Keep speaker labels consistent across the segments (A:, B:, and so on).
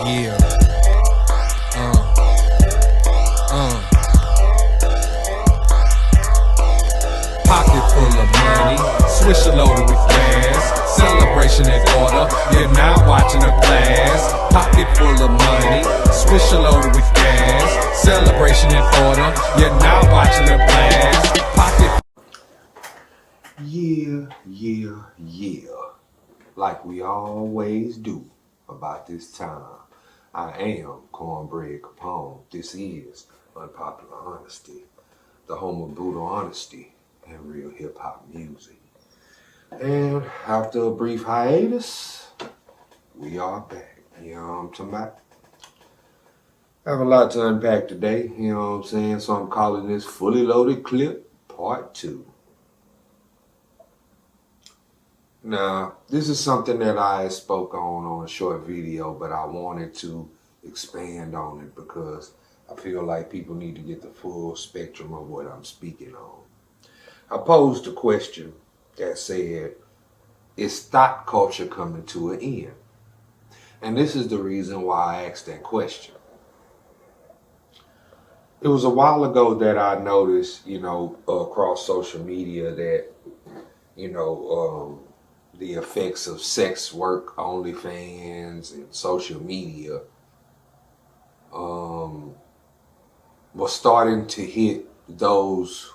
A: Yeah. Pocket full of money, swisher loaded with gas. Celebration in order, you're now watching a class. Pocket full of money, swisher loaded with gas. Celebration in order, you're now watching a class. Pocket.
B: Yeah. Like we always do about this time. I am Kornbread Capone. This is Unpopular Honesty, the home of brutal honesty and real hip-hop music. And after a brief hiatus, we are back. You know what I'm talking about? I have a lot to unpack today, you know what I'm saying? So I'm calling this Fully Loaded Clip Part 2. Now, this is something that I spoke on a short video, but I wanted to expand on it because I feel like people need to get the full spectrum of what I'm speaking on. I posed a question that said, is thought culture coming to an end? And this is the reason why I asked that question. It was a while ago that I noticed, across social media that, the effects of sex work, OnlyFans, and social media was starting to hit those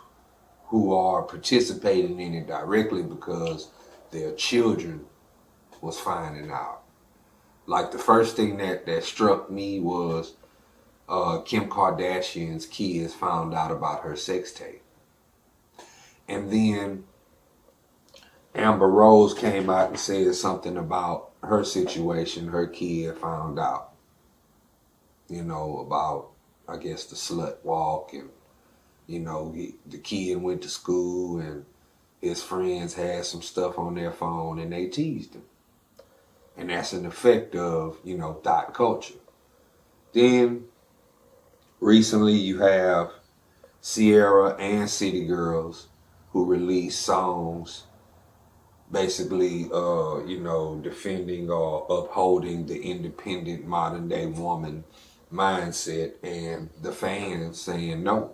B: who are participating in it directly because their children was finding out. Like the first thing that struck me was Kim Kardashian's kids found out about her sex tape. And then Amber Rose came out and said something about her situation. Her kid found out, about, I guess, the slut walk. And, the kid went to school and his friends had some stuff on their phone and they teased him. And that's an effect of, thought culture. Then recently you have Sierra and City Girls who released songs basically, defending or upholding the independent modern day woman mindset, and the fans saying no.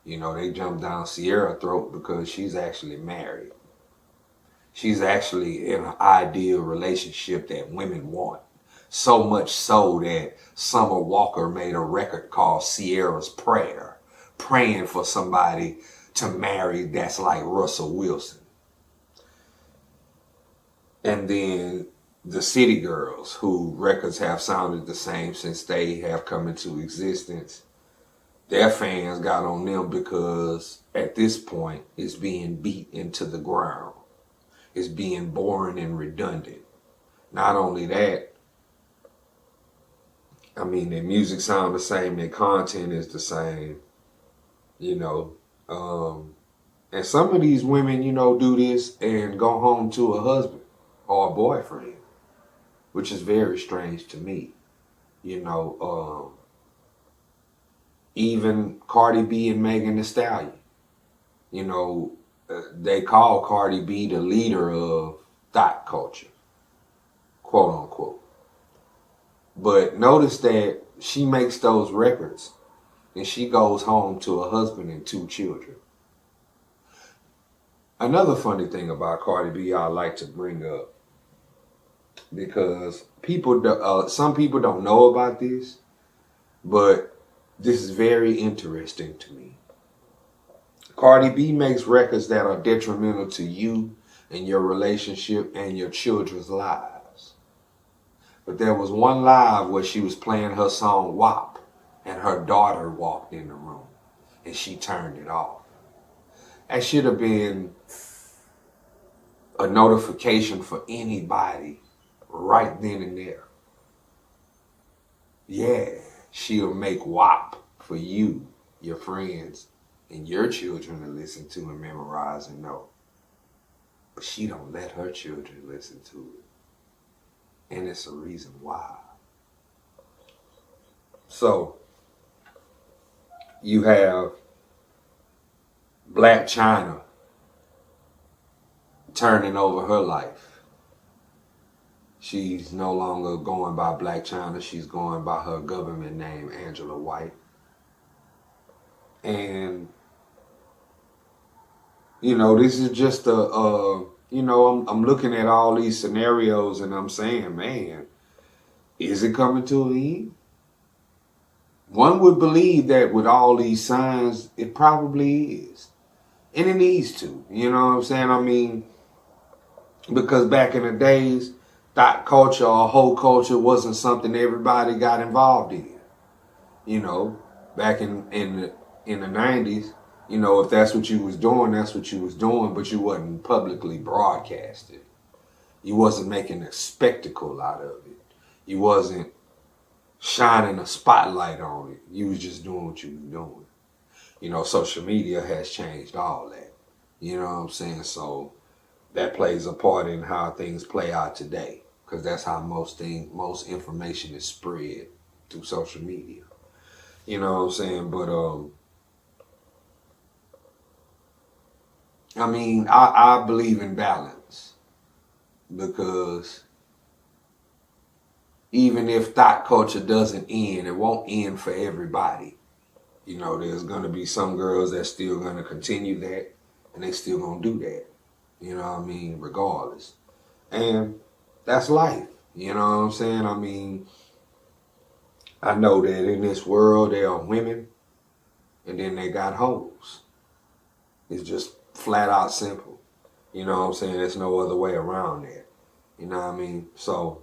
B: They jumped down Sierra's throat because she's actually married. She's actually in an ideal relationship that women want. So much so that Summer Walker made a record called Sierra's Prayer, praying for somebody to marry that's like Russell Wilson. And then the City Girls, who records have sounded the same since they have come into existence, their fans got on them because at this point it's being beat into the ground. It's being boring and redundant. Not only that, their music sounds the same, their content is the same, and some of these women, do this and go home to a husband or a boyfriend, which is very strange to me. Even Cardi B and Megan Thee Stallion, they call Cardi B the leader of thought culture, quote unquote. But notice that she makes those records and she goes home to a husband and 2 children. Another funny thing about Cardi B I like to bring up, because some people don't know about this, but this is very interesting to me. Cardi B makes records that are detrimental to you and your relationship and your children's lives. But there was one live where she was playing her song WAP and her daughter walked in the room and she turned it off. That should have been a notification for anybody right then and there. Yeah, she'll make WAP for you, your friends, and your children to listen to and memorize and know. But she don't let her children listen to it. And it's a reason why. So, you have Black China turning over her life. She's no longer going by Black China. She's going by her government name, Angela White. And, you know, this is just you know, I'm looking at all these scenarios and I'm saying, man, is it coming to an end? One would believe that with all these signs, it probably is. And it needs to, you know what I'm saying? I mean, because back in the days, thought culture or whole culture wasn't something everybody got involved in. You know, back in the 90s, you know, if that's what you was doing, that's what you was doing, but you wasn't publicly broadcasted. You wasn't making a spectacle out of it. You wasn't shining a spotlight on it. You was just doing what you was doing. You know, social media has changed all that. You know what I'm saying? So that plays a part in how things play out today, because that's how most information is spread through social media. You know what I'm saying? But I mean, I believe in balance, because even if thought culture doesn't end, it won't end for everybody. You know, there's going to be some girls that's still going to continue that, and they still going to do that. You know what I mean? Regardless. And that's life. You know what I'm saying? I mean, I know that in this world there are women, and then they got hoes. It's just flat out simple. You know what I'm saying? There's no other way around that. You know what I mean? So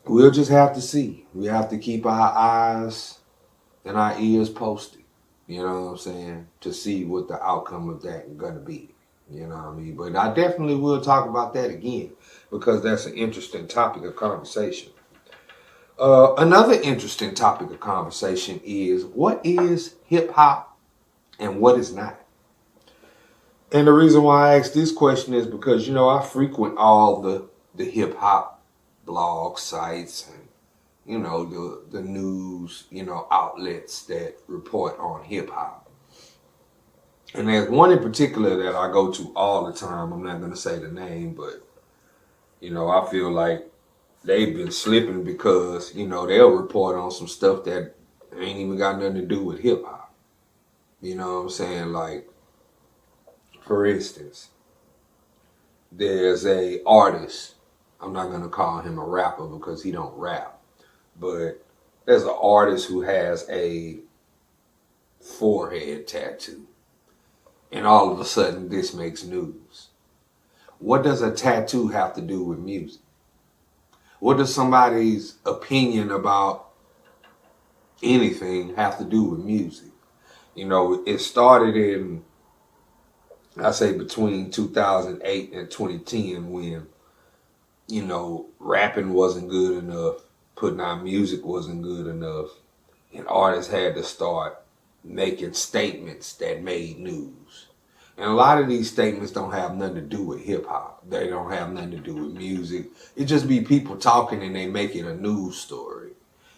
B: we'll just have to see. We have to keep our eyes and our ears posted. You know what I'm saying? To see what the outcome of that is going to be. You know what I mean? But I definitely will talk about that again, because that's an interesting topic of conversation. Another interesting topic of conversation is, what is hip hop and what is not? And the reason why I ask this question is because, you know, I frequent all the hip hop blog sites and, you know, the news, you know, outlets that report on hip hop. And there's one in particular that I go to all the time. I'm not going to say the name, but, you know, I feel like they've been slipping, because, you know, they'll report on some stuff that ain't even got nothing to do with hip hop. You know what I'm saying? Like, for instance, there's a artist. I'm not going to call him a rapper because he don't rap. But there's an artist who has a forehead tattoo. And all of a sudden, this makes news. What does a tattoo have to do with music? What does somebody's opinion about anything have to do with music? You know, it started in, I say, between 2008 and 2010, when, you know, rapping wasn't good enough. Putting out music wasn't good enough, and artists had to start making statements that made news. And a lot of these statements don't have nothing to do with hip hop. They don't have nothing to do with music. It just be people talking and they make it a news story.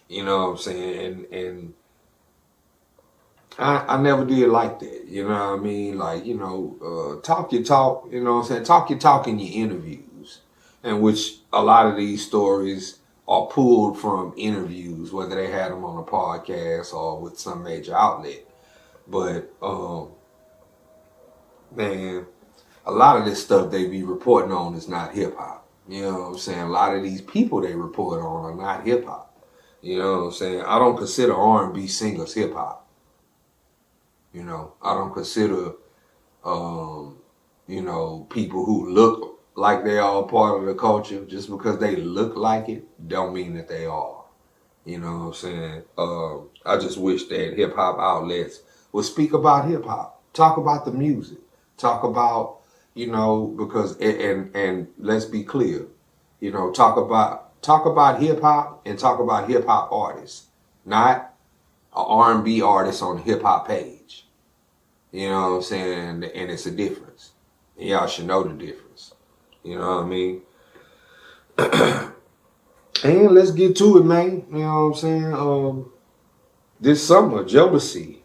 B: You know what I'm saying? And I never did like that. You know what I mean? Like, you know, talk your talk, you know what I'm saying? Talk your talk in your interviews, in which a lot of these stories are pulled from interviews, whether they had them on a podcast or with some major outlet. But, man, a lot of this stuff they be reporting on is not hip hop. You know what I'm saying? A lot of these people they report on are not hip hop. You know what I'm saying? I don't consider R&B singers hip hop. You know, I don't consider, you know, people who look like they are a part of the culture. Just because they look like it don't mean that they are. You know what I'm saying? I just wish that hip hop outlets would speak about hip hop, talk about the music, talk about, you know, because and let's be clear, you know, talk about hip hop and talk about hip hop artists, not an R&B artist on the hip hop page. You know what I'm saying? And it's a difference. And y'all should know the difference. You know what I mean? And let's get to it, man. You know what I'm saying? This summer, Jodeci.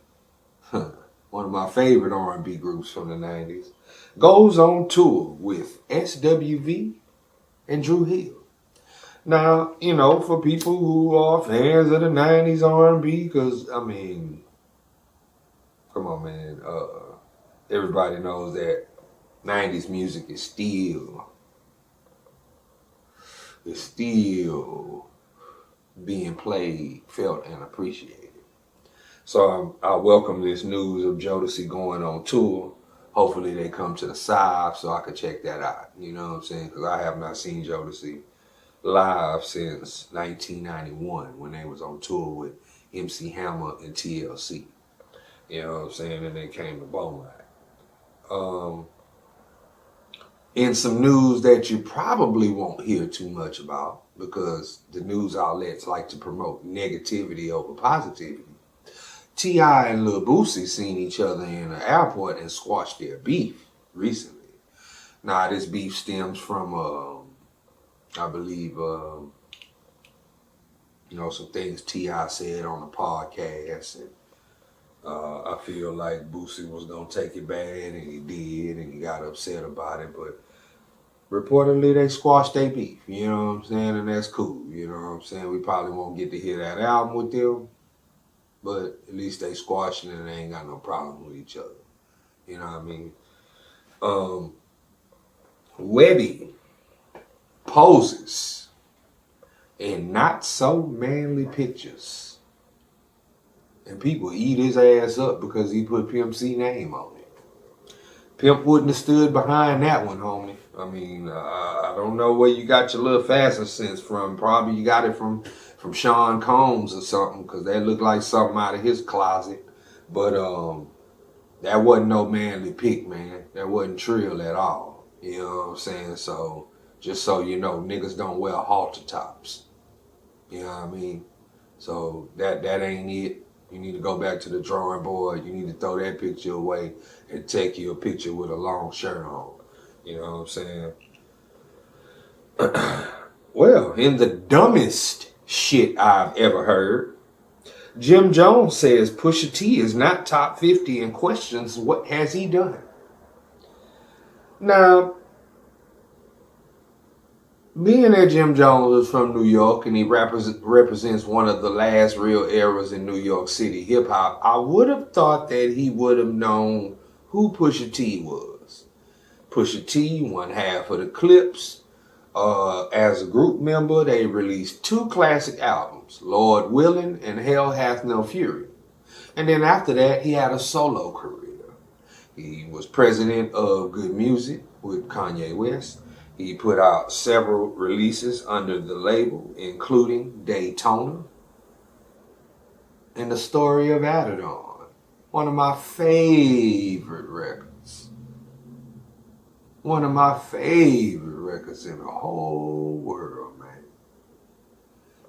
B: One one of my favorite R&B groups from the 90s, goes on tour with SWV and Drew Hill. Now, you know, for people who are fans of the 90s R&B, because, I mean, come on, man. Everybody knows that 90s music is still being played, felt, and appreciated. So I welcome this news of Jodeci going on tour. Hopefully they come to the South so I can check that out. You know what I'm saying? Because I have not seen Jodeci live since 1991 when they was on tour with MC Hammer and TLC. You know what I'm saying? And they came to Beaumont. In some news that you probably won't hear too much about because the news outlets like to promote negativity over positivity, T.I. and Lil Boosie seen each other in an airport and squashed their beef recently. Now, this beef stems from, I believe, you know, some things T.I. said on the podcast. And I feel like Boosie was going to take it bad, and he did, and he got upset about it. But reportedly, they squashed their beef, you know what I'm saying? And that's cool, you know what I'm saying? We probably won't get to hear that album with them, but at least they squashed it and they ain't got no problem with each other. You know what I mean? Webby poses in not so manly pictures. And people eat his ass up because he put Pimp C name on it. Pimp wouldn't have stood behind that one, homie. I mean, I don't know where you got your little fashion sense from. Probably you got it from Sean Combs or something, because that looked like something out of his closet. But that wasn't no manly pick, man. That wasn't trill at all. You know what I'm saying? So, just so you know, niggas don't wear halter tops. You know what I mean? So, that ain't it. You need to go back to the drawing board. You need to throw that picture away and take you a picture with a long shirt on. You know what I'm saying? Well, in the dumbest shit I've ever heard, Jim Jones says Pusha T is not top 50 and questions what has he done. Now, being that Jim Jones is from New York and he represents one of the last real eras in New York City hip-hop, I would have thought that he would have known who Pusha T was. Pusha T, one half of the Clips. As a group member, they released 2 classic albums, Lord Willin' and Hell Hath No Fury. And then after that, he had a solo career. He was president of Good Music with Kanye West. He put out several releases under the label, including Daytona and The Story of Adidon, one of my favorite records. One of my favorite records in the whole world, man.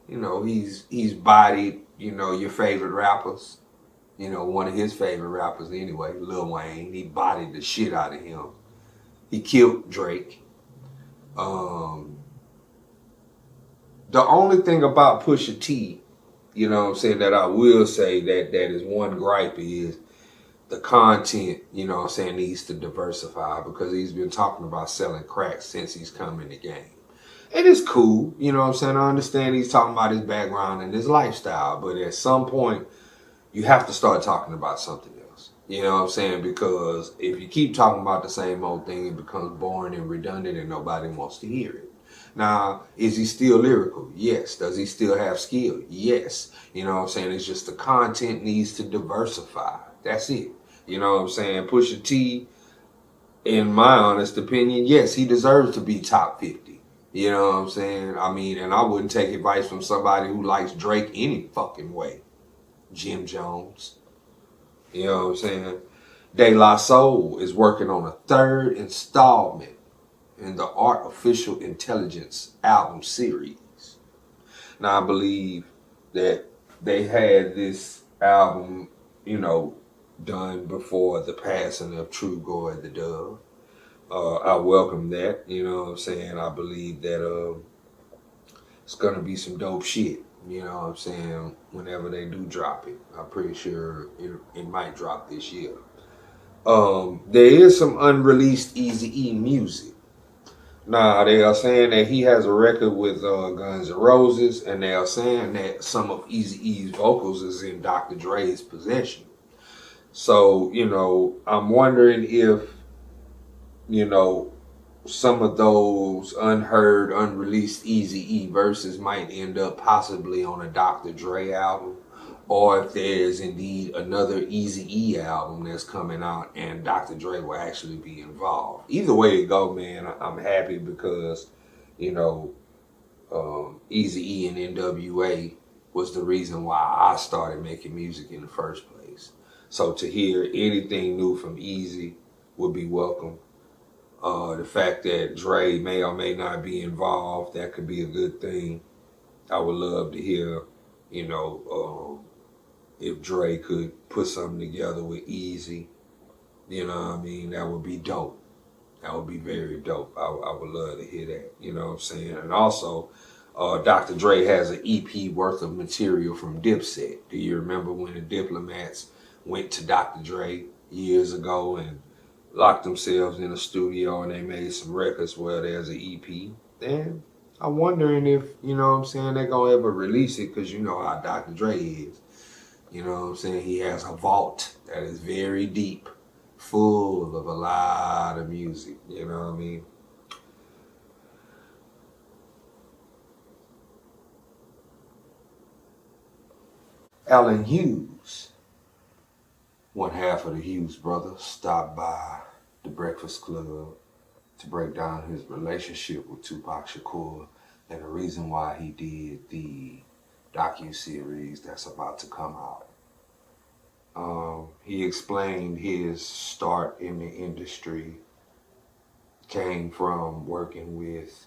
B: You know, he's bodied, you know, your favorite rappers. You know, one of his favorite rappers anyway, Lil Wayne. He bodied the shit out of him. He killed Drake. The only thing about Pusha T, you know what I'm saying, that I will say that is one gripe is the content, you know what I'm saying, needs to diversify, because he's been talking about selling crack since he's come in the game. And it's cool, you know what I'm saying, I understand he's talking about his background and his lifestyle, but at some point, you have to start talking about something else. You know what I'm saying? Because if you keep talking about the same old thing, it becomes boring and redundant and nobody wants to hear it. Now, is he still lyrical? Yes. Does he still have skill? Yes. You know what I'm saying? It's just the content needs to diversify. That's it. You know what I'm saying? Pusha T, in my honest opinion, yes, he deserves to be top 50. You know what I'm saying? I mean, and I wouldn't take advice from somebody who likes Drake any fucking way. Jim Jones. You know what I'm saying? De La Soul is working on a 3rd installment in the Artificial Intelligence album series. Now, I believe that they had this album, you know, done before the passing of True Goy the Dove. I welcome that, you know what I'm saying? I believe that it's going to be some dope shit, you know what I'm saying, whenever they do drop it. I'm pretty sure it might drop this year. There is some unreleased Eazy-E music. Nah, they are saying that he has a record with Guns N' Roses, and they are saying that some of Eazy-E's vocals is in Dr. Dre's possession. So, I'm wondering if, some of those unheard, unreleased Eazy-E verses might end up possibly on a Dr. Dre album, or if there's indeed another Eazy-E album that's coming out and Dr. Dre will actually be involved. Either way it go, man, I'm happy because, Eazy-E and NWA was the reason why I started making music in the first place. So to hear anything new from Eazy would be welcome. The fact that Dre may or may not be involved, that could be a good thing. I would love to hear, if Dre could put something together with Eazy. You know what I mean? That would be dope. That would be very dope. I would love to hear that. You know what I'm saying? And also, Dr. Dre has an EP worth of material from Dipset. Do you remember when the Diplomats went to Dr. Dre years ago and locked themselves in a studio and they made some records? Well, there's an EP. And I'm wondering if, they're going to ever release it, because you know how Dr. Dre is. You know what I'm saying? He has a vault that is very deep, full of a lot of music. You know what I mean? Allen Hughes, one half of the Hughes brothers, stopped by the Breakfast Club to break down his relationship with Tupac Shakur and the reason why he did the docu-series that's about to come out. He explained his start in the industry came from working with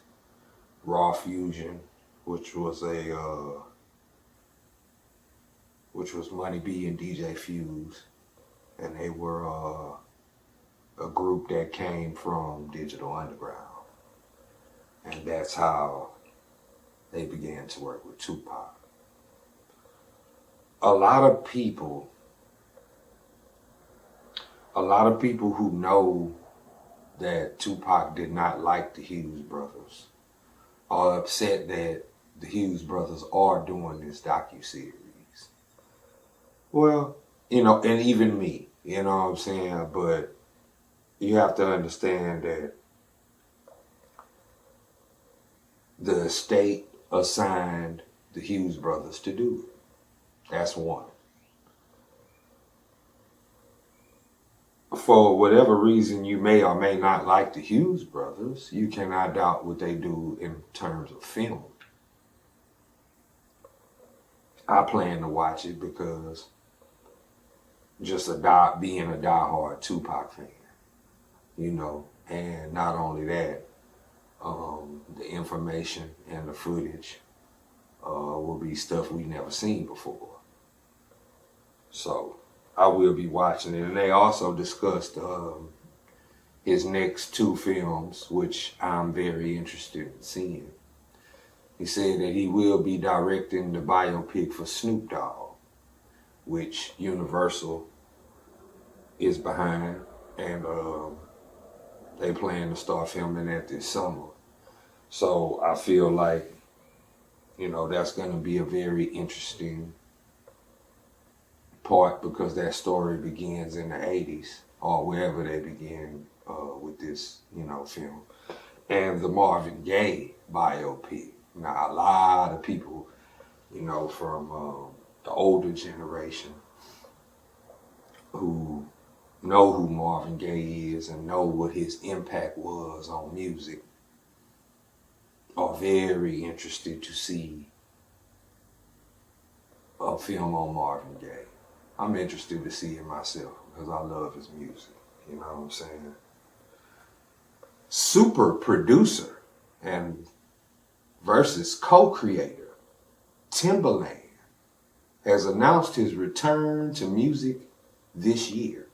B: Raw Fusion, which was Money B and DJ Fuse, and they were a group that came from Digital Underground, and that's how they began to work with Tupac. A lot of people who know that Tupac did not like the Hughes brothers are upset that the Hughes brothers are doing this docu-series. Well, and even me, you know what I'm saying? But you have to understand that the estate assigned the Hughes brothers to do it. That's one. For whatever reason you may or may not like the Hughes brothers, you cannot doubt what they do in terms of film. I plan to watch it because just being a diehard Tupac fan, and not only that, the information and the footage will be stuff we never seen before. So I will be watching it. And they also discussed his next two films, which I'm very interested in seeing. He said that he will be directing the biopic for Snoop Dogg, which Universal is behind, and they plan to start filming that this summer. So I feel like, that's going to be a very interesting part, because that story begins in the 80s or wherever they begin with this, film. And the Marvin Gaye biopic. Now, a lot of people, from the older generation who know who Marvin Gaye is and know what his impact was on music are very interested to see a film on Marvin Gaye. I'm interested to see it myself because I love his music. You know what I'm saying? Super producer and versus co-creator Timbaland has announced his return to music this year.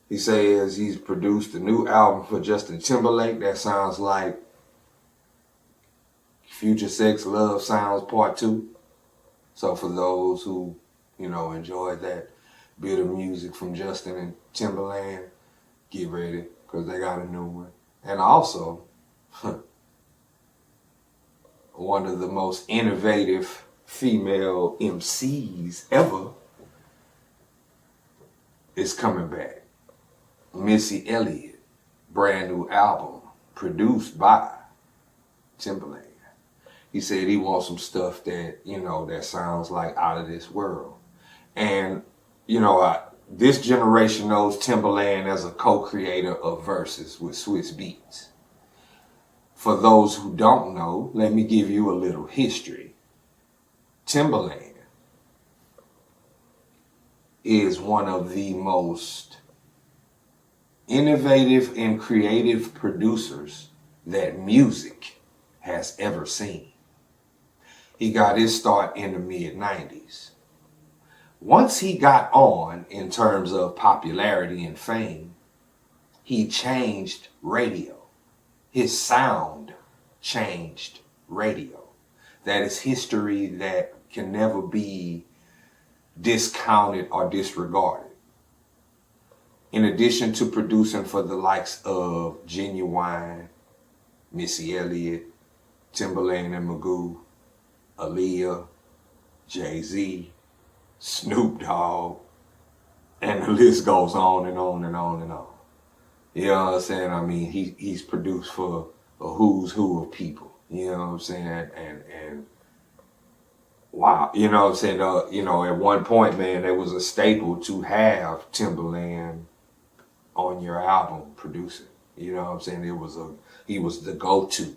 B: He says he's produced a new album for Justin Timberlake that sounds like Future Sex Love Sounds Part 2. So for those who, enjoyed that, bit of music from Justin and Timberland. Get ready, because they got a new one. And also, one of the most innovative female MCs ever is coming back. Missy Elliott, brand new album, produced by Timberland. He said he wants some stuff that, that sounds like out of this world. And, this generation knows Timberland as a co-creator of verses with Swiss Beats. For those who don't know, let me give you a little history. Timberland is one of the most innovative and creative producers that music has ever seen. He got his start in the mid-90s. Once he got on in terms of popularity and fame, he changed radio. His sound changed radio. That is history that can never be discounted or disregarded. In addition to producing for the likes of Genuine, Missy Elliott, Timberland and Magoo, Aaliyah, Jay-Z, Snoop Dogg, and the list goes on and on and on and on. You know what I'm saying? I mean, he's produced for a who's who of people. You know what I'm saying? And wow, you know what I'm saying? At one point, man, there was a staple to have Timberland on your album producing. You know what I'm saying? He was the go-to.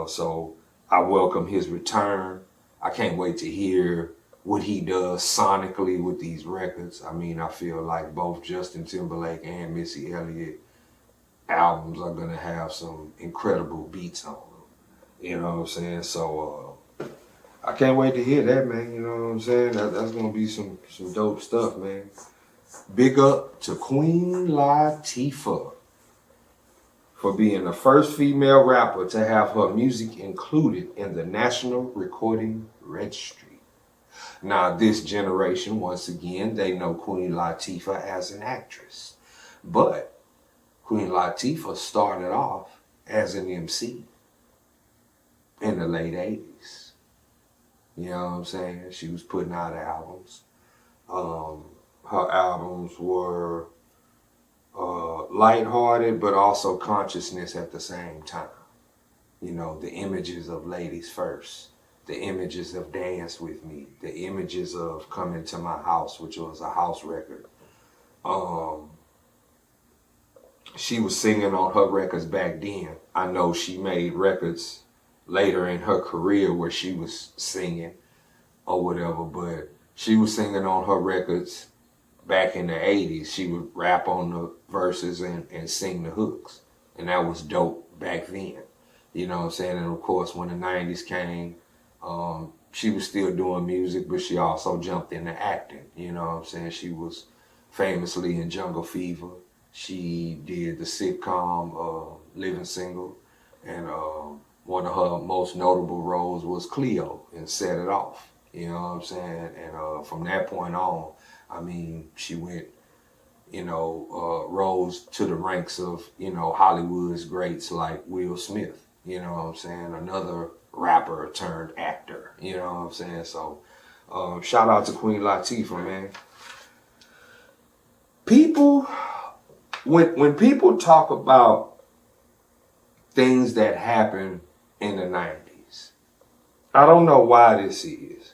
B: So I welcome his return. I can't wait to hear what he does sonically with these records. I mean, I feel like both Justin Timberlake and Missy Elliott albums are gonna have some incredible beats on them. You know what I'm saying? So I can't wait to hear that, man. You know what I'm saying? That's gonna be some dope stuff, man. Big up to Queen Latifah for being the first female rapper to have her music included in the National Recording Registry. Now, this generation, once again, they know Queen Latifah as an actress. But Queen Latifah started off as an MC in the late 80s. You know what I'm saying? She was putting out albums. Her albums were lighthearted, but also consciousness at the same time. The images of Ladies First, the images of Dance With Me, the images of Coming to My House, which was a house record. She was singing on her records back then. I know she made records later in her career where she was singing or whatever, but she was singing on her records back in the 80s. She would rap on the verses and sing the hooks. And that was dope back then. You know what I'm saying? And of course, when the 90s came, she was still doing music, but she also jumped into acting. You know what I'm saying? She was famously in Jungle Fever. She did the sitcom Living Single. And one of her most notable roles was Cleo in Set It Off. You know what I'm saying? And from that point on, I mean, she went, rose to the ranks of, Hollywood's greats like Will Smith. You know what I'm saying? Another rapper turned actor. You know what I'm saying? So shout out to Queen Latifah, man. People, when people talk about things that happened in the 90s, I don't know why this is,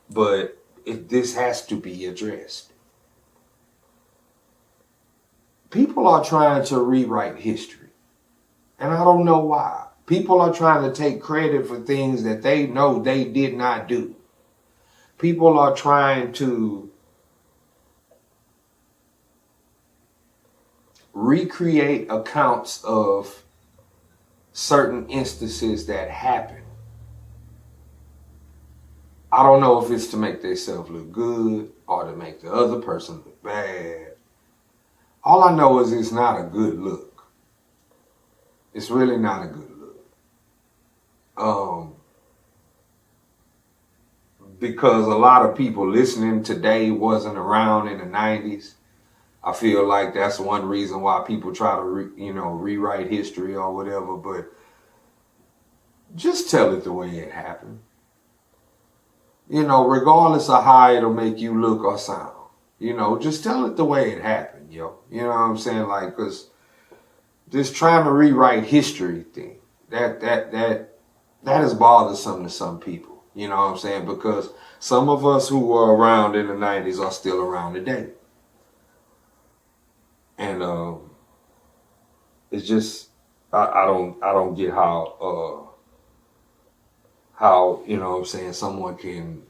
B: but this has to be addressed. People are trying to rewrite history, and I don't know why. People are trying to take credit for things that they know they did not do. People are trying to recreate accounts of certain instances that happened. I don't know if it's to make themselves look good or to make the other person look bad. All I know is it's not a good look. It's really not a good look. because a lot of people listening today wasn't around in the 90s. I feel like that's one reason why people try to, rewrite history or whatever. But just tell it the way it happened. Regardless of how it'll make you look or sound. Just tell it the way it happened, yo. You know what I'm saying? Like, because just trying to rewrite history thing, that is bothersome to some people. You know what I'm saying? Because some of us who were around in the 90s are still around today. And it's just I don't get how someone can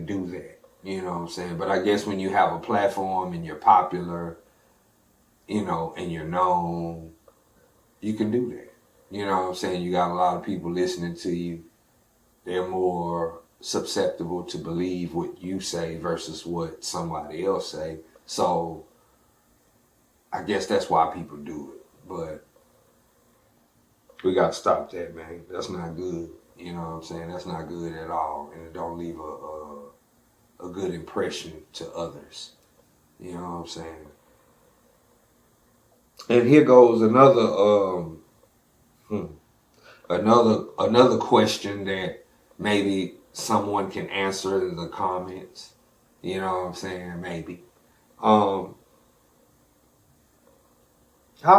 B: do that. You know what I'm saying? But I guess when you have a platform and you're popular, and you're known, you can do that. You know what I'm saying? You got a lot of people listening to you. They're more susceptible to believe what you say versus what somebody else say. So I guess that's why people do it. But we got to stop that, man. That's not good. You know what I'm saying? That's not good at all. And it don't leave a good impression to others. You know what I'm saying? And here goes another question that maybe someone can answer in the comments. You know what I'm saying? Maybe. How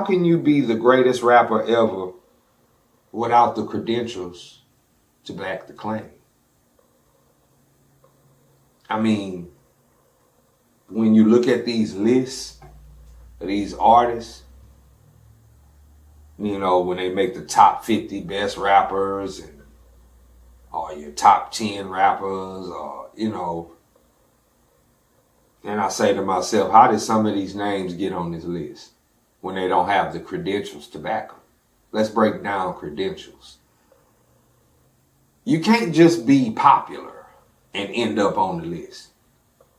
B: can you be the greatest rapper ever without the credentials to back the claim? I mean, when you look at these lists of these artists, when they make the top 50 best rappers or your top 10 rappers and I say to myself, how did some of these names get on this list when they don't have the credentials to back them? Let's break down credentials. You can't just be popular and end up on the list.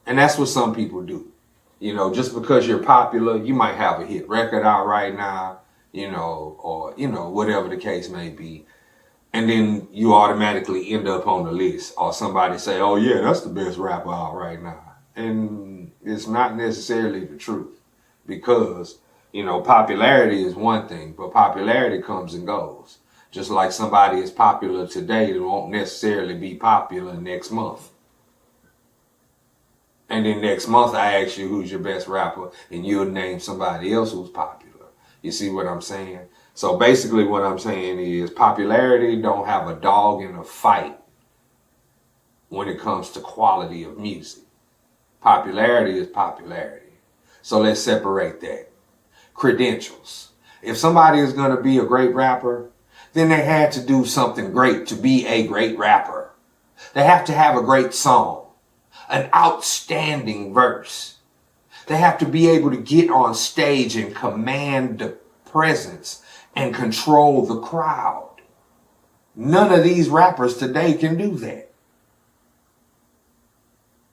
B: And that's what some people do. Just because you're popular, you might have a hit record out right now, or whatever the case may be. And then you automatically end up on the list. Or somebody say, oh yeah, that's the best rapper out right now. And it's not necessarily the truth. Because, popularity is one thing, but popularity comes and goes. Just like somebody is popular today, they won't necessarily be popular next month. And then next month I ask you who's your best rapper, and you'll name somebody else who's popular. You see what I'm saying? So basically what I'm saying is popularity don't have a dog in a fight when it comes to quality of music. Popularity is popularity. So let's separate that. Credentials. If somebody is going to be a great rapper, then they had to do something great to be a great rapper. They have to have a great song, an outstanding verse. They have to be able to get on stage and command the presence and control the crowd. None of these rappers today can do that.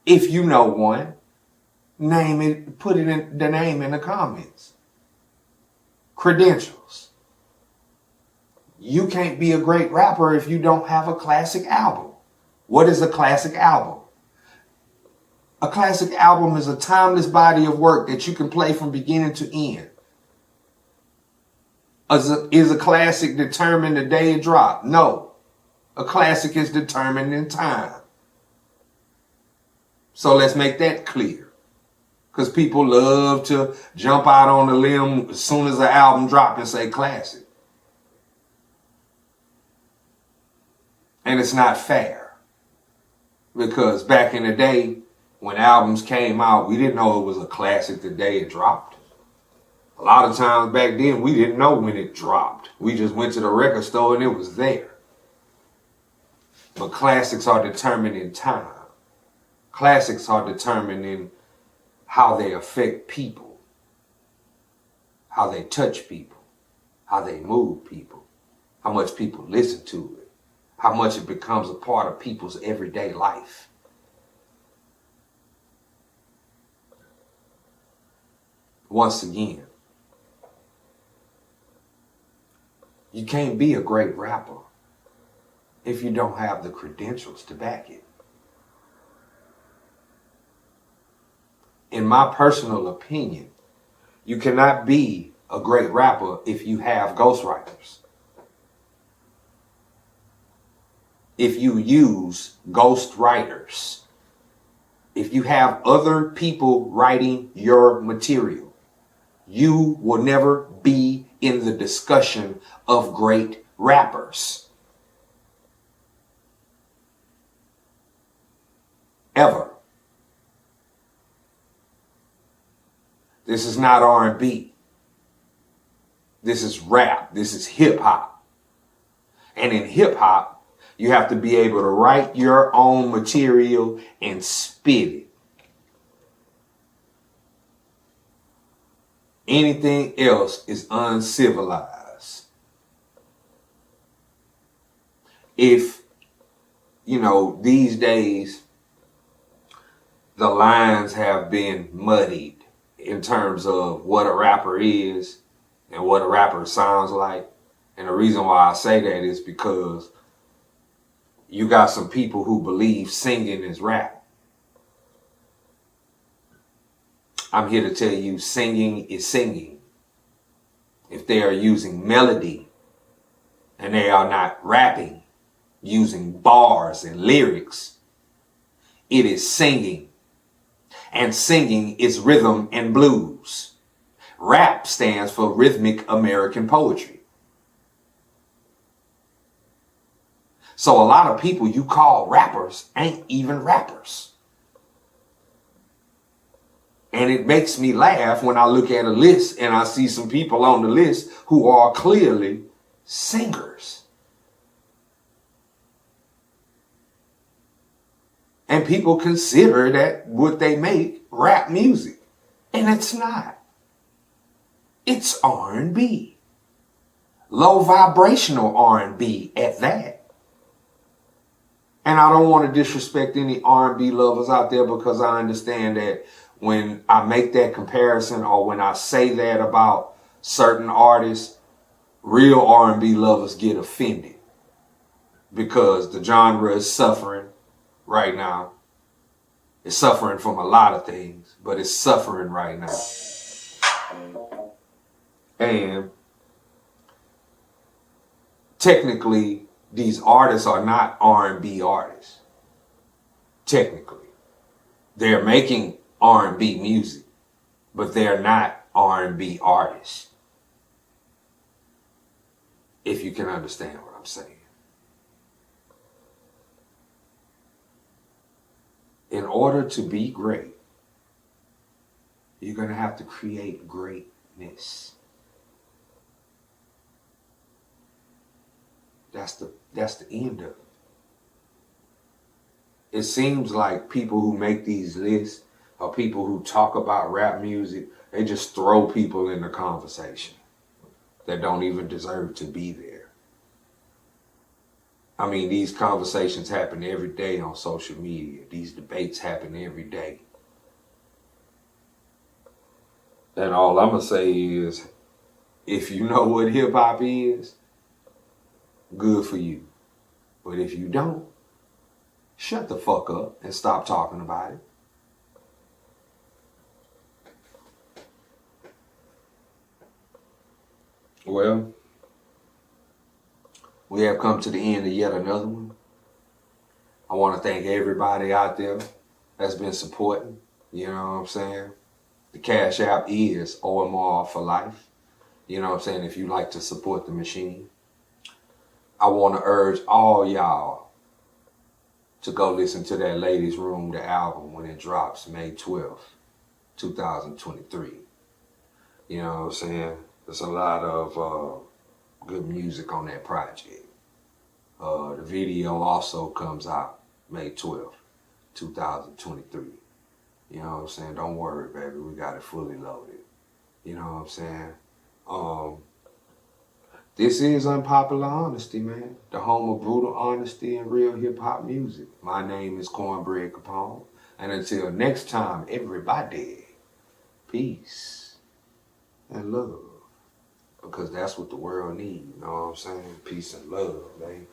B: If you know one, name it, put it in the name in the comments. Credentials. You can't be a great rapper if you don't have a classic album. What is a classic album? A classic album is a timeless body of work that you can play from beginning to end. Is a classic determined the day it dropped? No. A classic is determined in time. So let's make that clear. Because people love to jump out on the limb as soon as an album drops and say classic. And it's not fair. Because back in the day, when albums came out, we didn't know it was a classic the day it dropped. A lot of times back then, we didn't know when it dropped. We just went to the record store and it was there. But classics are determined in time. Classics are determined in how they affect people, how they touch people, how they move people, how much people listen to it, how much it becomes a part of people's everyday life. Once again, you can't be a great rapper if you don't have the credentials to back it. in my personal opinion, you cannot be a great rapper if you have ghostwriters. If you use ghostwriters. If you have other people writing your material, you will never be in the discussion of great rappers. Ever. This is not R&B. This is rap. This is hip hop. And in hip hop, you have to be able to write your own material and spit it. Anything else is uncivilized. If, these days, the lines have been muddied in terms of what a rapper is and what a rapper sounds like. And the reason why I say that is because you got some people who believe singing is rap. I'm here to tell you singing is singing. If they are using melody and they are not rapping, using bars and lyrics, it is singing. And singing is rhythm and blues. Rap stands for rhythmic American poetry. So a lot of people you call rappers ain't even rappers. And it makes me laugh when I look at a list and I see some people on the list who are clearly singers. And people consider that what they make rap music. And it's not. It's R&B. Low vibrational R&B at that. And I don't want to disrespect any R&B lovers out there because I understand that when I make that comparison or when I say that about certain artists, real R&B lovers get offended because the genre is suffering right now. It's suffering from a lot of things, but it's suffering right now. And technically, these artists are not R&B artists. Technically. They're making R&B music, but they're not R&B artists. If you can understand what I'm saying. In order to be great, you're going to have to create greatness. That's the end of it. It seems like people who make these lists or people who talk about rap music, they just throw people in the conversation that don't even deserve to be there. I mean, these conversations happen every day on social media. These debates happen every day. And all I'm going to say is, if you know what hip hop is, good for you. But if you don't, shut the fuck up and stop talking about it. Well, we have come to the end of yet another one. I want to thank everybody out there that's been supporting. You know what I'm saying? The Cash App is OMR for life. You know what I'm saying? If you like to support the machine. I want to urge all y'all to go listen to that Ladies Room, the album, when it drops May 12th, 2023. You know what I'm saying? There's a lot of good music on that project. The video also comes out May 12th, 2023. You know what I'm saying? Don't worry, baby. We got it fully loaded. You know what I'm saying? This is Unpopular Honesty, man. The home of brutal honesty and real hip-hop music. My name is Kornbread Capone. And until next time, everybody, peace and love. Because that's what the world needs, you know what I'm saying? Peace and love, baby.